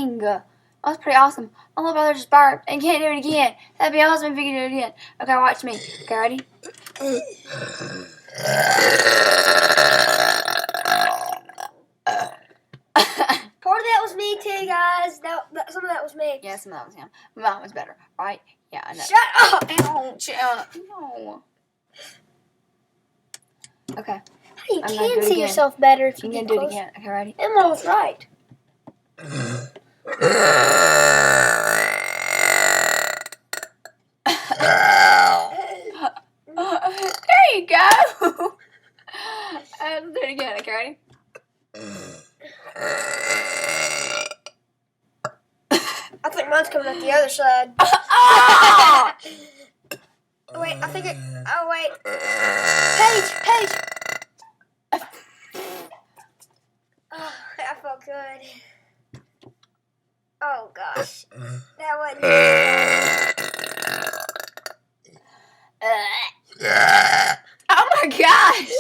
dang. That was pretty awesome. My little brother just burped and can't do it again. That'd be awesome if you could do it again. Okay, watch me. Okay, ready? Part of that was me too, guys. Some of that was me. Yeah, some of that was him. Mine was better, right? Yeah, I know. Shut up! Ow, no. Okay. You can see yourself better if you can get do it again. Okay, ready? Emma was right. There you go. Let's do it again. Okay, ready? I think mine's coming out the other side. Oh! Wait, I think it. Oh wait. Paige. Oh, that felt good. Oh gosh, that wasn't. Oh my gosh!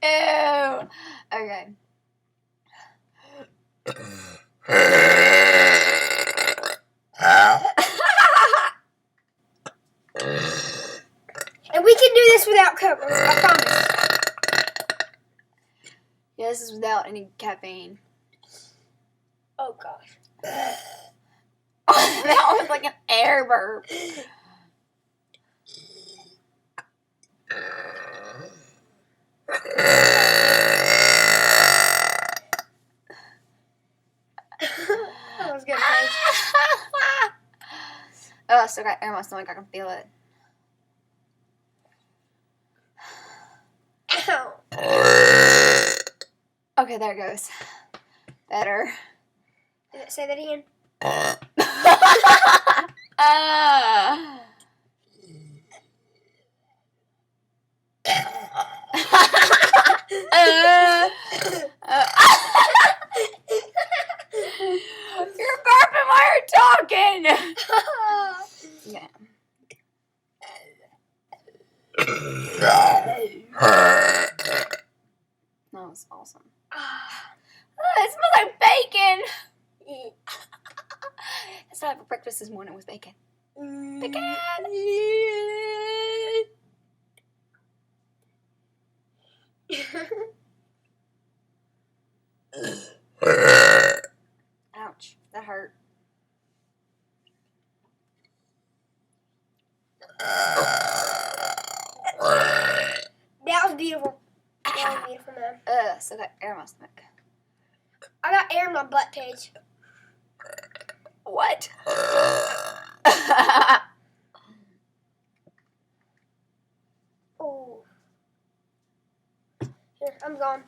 Ew. Okay. And we can do this without covers, I promise. Yeah, this is without any caffeine. Oh gosh. That was like an air burp. That was good, Paige. Oh, I still got air in my stomach. I can feel it. Ow. Okay, there it goes. Better. Say that again. You're burping while you're talking. Yeah. That was awesome. It smells like bacon. That's what I had for breakfast this morning was bacon. Bacon. Ouch, that hurt. That was beautiful. That was beautiful, man. Still got air in my stomach. I got air in my butt, Paige. What? Oh. Here, I'm gone.